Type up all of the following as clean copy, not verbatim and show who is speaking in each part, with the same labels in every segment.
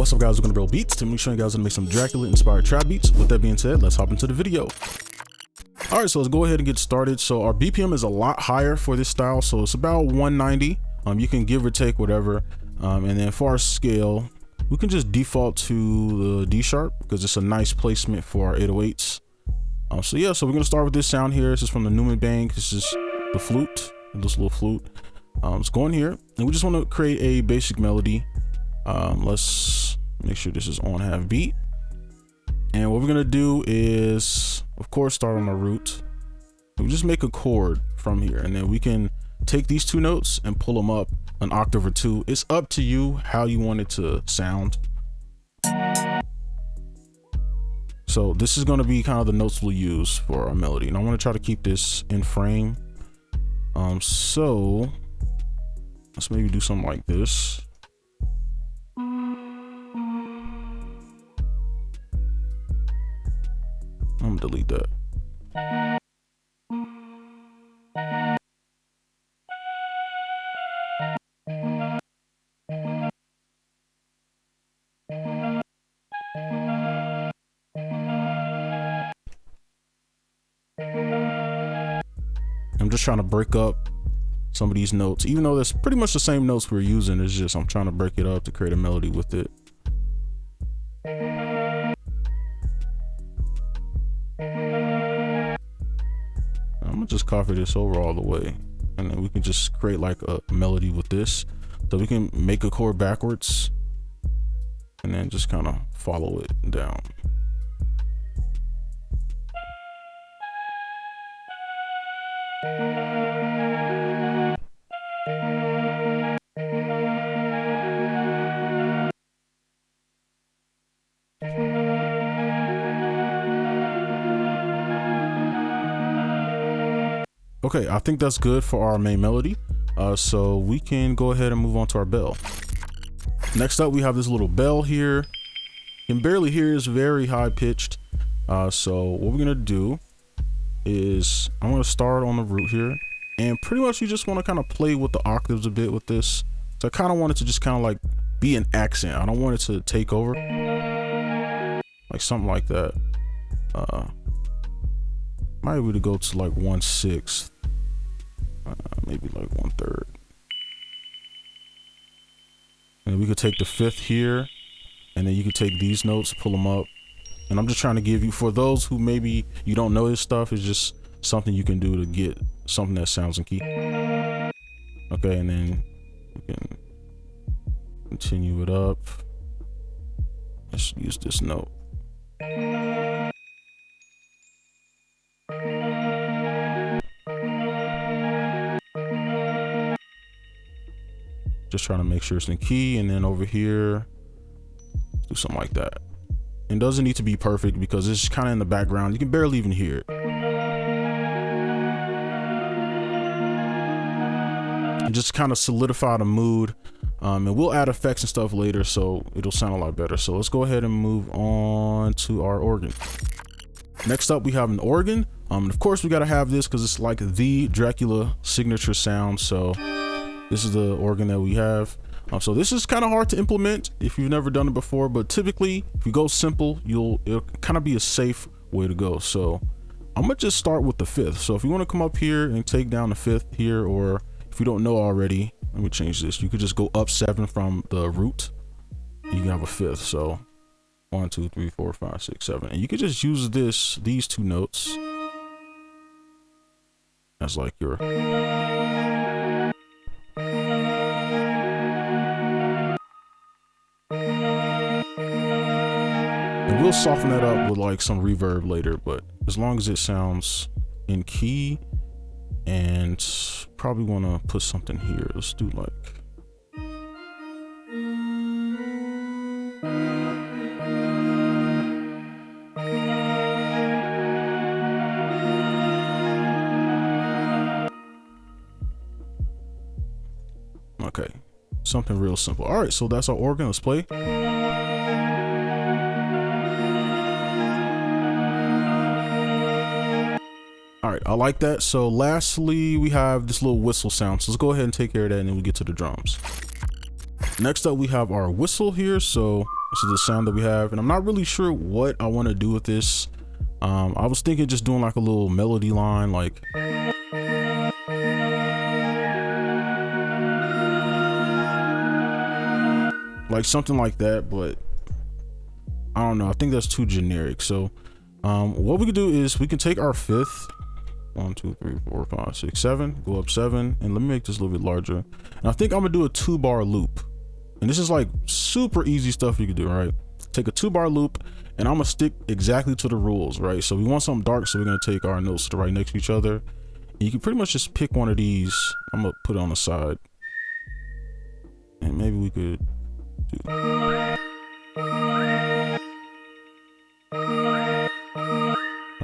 Speaker 1: What's up, guys? We're gonna 𝗏𝗘𝗣𝗘 beats. Today I'm showing you guys how to make some Dracula inspired trap beats. With that being said, let's hop into the video. All right, so let's go ahead and get started. So our BPM is a lot higher for this style, so it's about 190. You can give or take whatever. And then for our scale, we can just default to the D sharp because it's a nice placement for our 808s. So we're gonna start with this sound here. This is from the Newman Bank. This is the flute, this little flute. Let's go in here and we just want to create a basic melody. Let's make sure this is on half beat. And what we're gonna do is, of course, start on the root. We just make a chord from here, and then we can take these two notes and pull them up an octave or two. It's up to you how you want it to sound. So this is going to be kind of the notes we'll use for our melody, and I want to try to keep this in frame. So let's maybe do something like this. I'm gonna delete that. I'm just trying to break up some of these notes, even though that's pretty much the same notes we're using. It's just I'm trying to break it up to create a melody with it. I'm gonna just copy this over all the way, and then we can just create like a melody with this. So we can make a chord backwards and then just kind of follow it down. Okay, I think that's good for our main melody. So we can go ahead and move on to our bell. Next up, we have this little bell here. You can barely hear, it's very high pitched. So what we're gonna do is I'm gonna start on the root here, and pretty much you just want to kind of play with the octaves a bit with this. So I kind of want it to just kind of like be an accent. I don't want it to take over, like something like that. Might be able to go to like 1/6, maybe like 1/3. And we could take the 5th here, and then you can take these notes, pull them up. And I'm just trying to give you, for those who maybe you don't know this stuff, it's just something you can do to get something that sounds in key. Okay, and then we can continue it up. Let's use this note. Just trying to make sure it's in key, and then over here, do something like that. It doesn't need to be perfect because it's kind of in the background. You can barely even hear it. And just kind of solidify the mood. And we'll add effects and stuff later, so it'll sound a lot better. So let's go ahead and move on to our organ. Next up, we have an organ. And of course, we got to have this because it's like the Dracula signature sound. So this is the organ that we have. So this is kind of hard to implement if you've never done it before, but typically if you go simple, it'll kind of be a safe way to go. So I'm gonna just start with the 5th. So if you want to come up here and take down the 5th here, or if you don't know already, let me change this. You could just go up 7 from the root. You can have a 5th. So 1, 2, 3, 4, 5, 6, 7, and you could just use these two notes as like your. And we'll soften that up with like some reverb later, but as long as it sounds in key, and probably want to put something here. Let's do like. Okay, something real simple. All right, so that's our organ. Let's play. All right, I like that. So lastly, we have this little whistle sound. So let's go ahead and take care of that, and then we get to the drums. Next up, we have our whistle here. So This is the sound that we have, and I'm not really sure what I want to do with this. I was thinking just doing like a little melody line, like something like that, but I don't know. I think that's too generic. So what we can do is we can take our fifth, 1 2 3 4 5 6 7, go up 7, and let me make this a little bit larger. And I think I'm gonna do a 2-bar loop, and this is like super easy stuff you can do, right? Take a 2-bar loop, and I'm gonna stick exactly to the rules, right? So we want something dark, so we're gonna take our notes to the right next to each other, and you can pretty much just pick one of these. I'm gonna put it on the side, and maybe we could do that.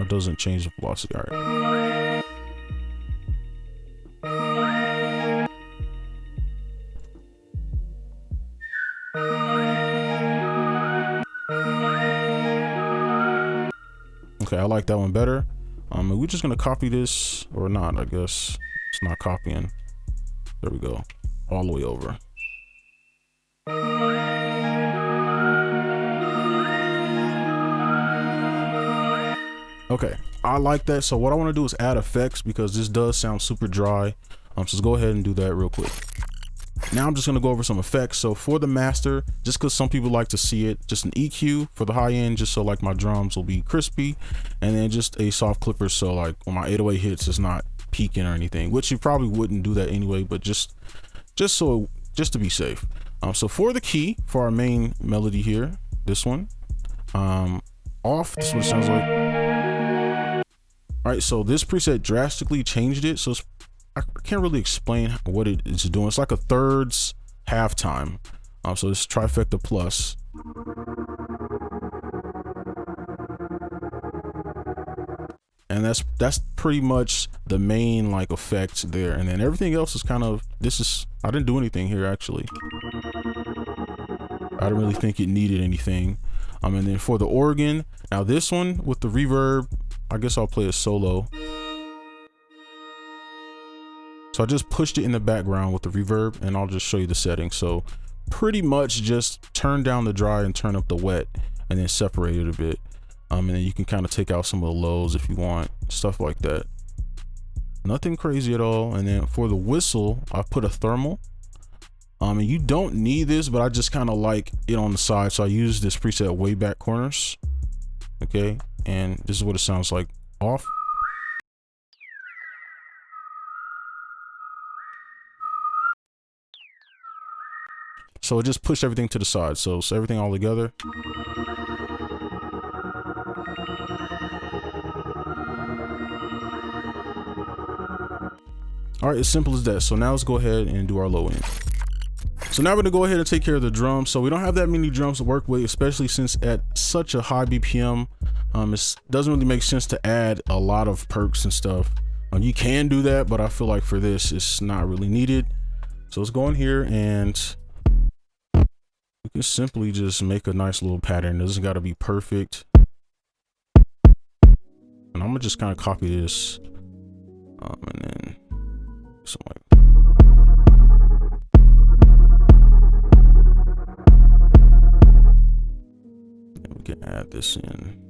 Speaker 1: Doesn't change the velocity. All right. Okay, I like that one better. And we're just gonna copy this, or not, I guess. It's not copying. There we go. All the way over. Okay, I like that. So what I want to do is add effects, because this does sound super dry. So let's go ahead and do that real quick. Now I'm just going to go over some effects. So for the master, just because some people like to see it, just an EQ for the high end, just so like my drums will be crispy, and then just a soft clipper, so like when my 808 hits, it's not peaking or anything, which you probably wouldn't do that anyway, but just to be safe. So for the key for our main melody here, this one, off, this is what it sounds like. All right, so this preset drastically changed it, so I can't really explain what it is doing. It's like a thirds halftime. So it's trifecta plus. And that's pretty much the main like effects there. And then everything else is kind of, I didn't do anything here actually. I didn't really think it needed anything. And then for the organ, now this one with the reverb, I guess I'll play a solo. So I just pushed it in the background with the reverb, and I'll just show you the settings. So pretty much just turn down the dry and turn up the wet, and then separate it a bit. And then you can kind of take out some of the lows if you want, stuff like that. Nothing crazy at all. And then for the whistle, I put a thermal. And you don't need this, but I just kind of like it on the side. So I use this preset way back corners. Okay. And this is what it sounds like off. So it just pushed everything to the side. So everything all together. All right, as simple as that. So now let's go ahead and do our low end. So now we're gonna go ahead and take care of the drums. So we don't have that many drums to work with, especially since at such a high BPM, it doesn't really make sense to add a lot of perks and stuff. You can do that, but I feel like for this, it's not really needed. So let's go in here and we can simply just make a nice little pattern. This has got to be perfect. And I'm gonna just kind of copy this, and then something like. And we can add this in.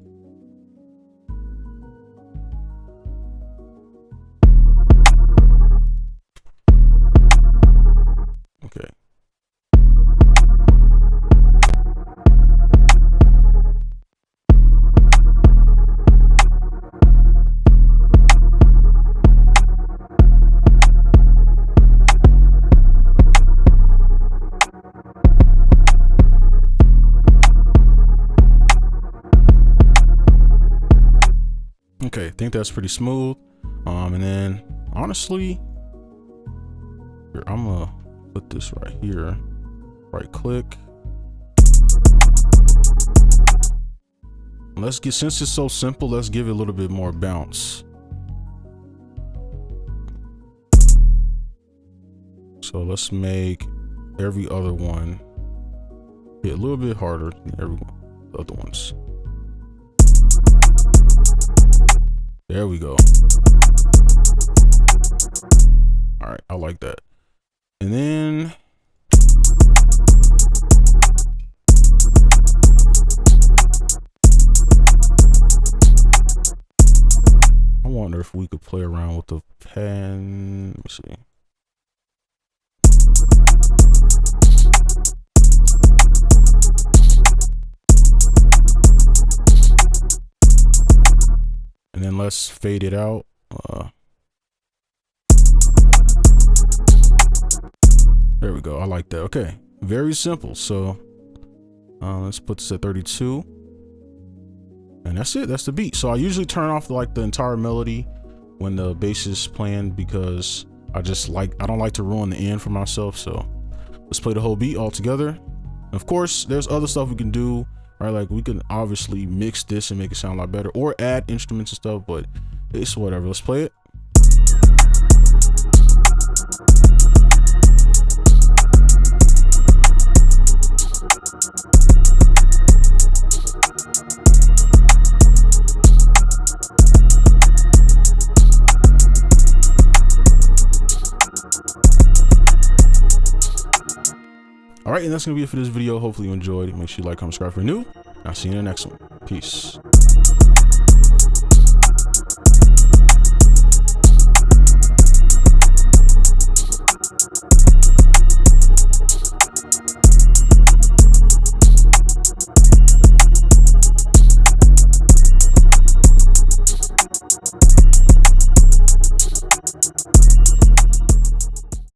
Speaker 1: Okay. Okay, I think that's pretty smooth. And then honestly, here, I'm gonna put this right here, right click. Let's get, since it's so simple, let's give it a little bit more bounce. So let's make every other one hit a little bit harder than every other ones. There we go. All right, I like that. And then wonder if we could play around with the pen. Let me see. And then let's fade it out. There we go. I like that. Okay. Very simple. So let's put this at 32. And that's it. That's the beat. So I usually turn off like the entire melody when the bass is playing because I don't like to ruin the end for myself. So let's play the whole beat all together. And of course, there's other stuff we can do, right? Like we can obviously mix this and make it sound a lot better or add instruments and stuff, but it's whatever. Let's play it. All right, and that's gonna be it for this video. Hopefully you enjoyed. Make sure you like, comment, subscribe if you're new. I'll see you in the next one. Peace.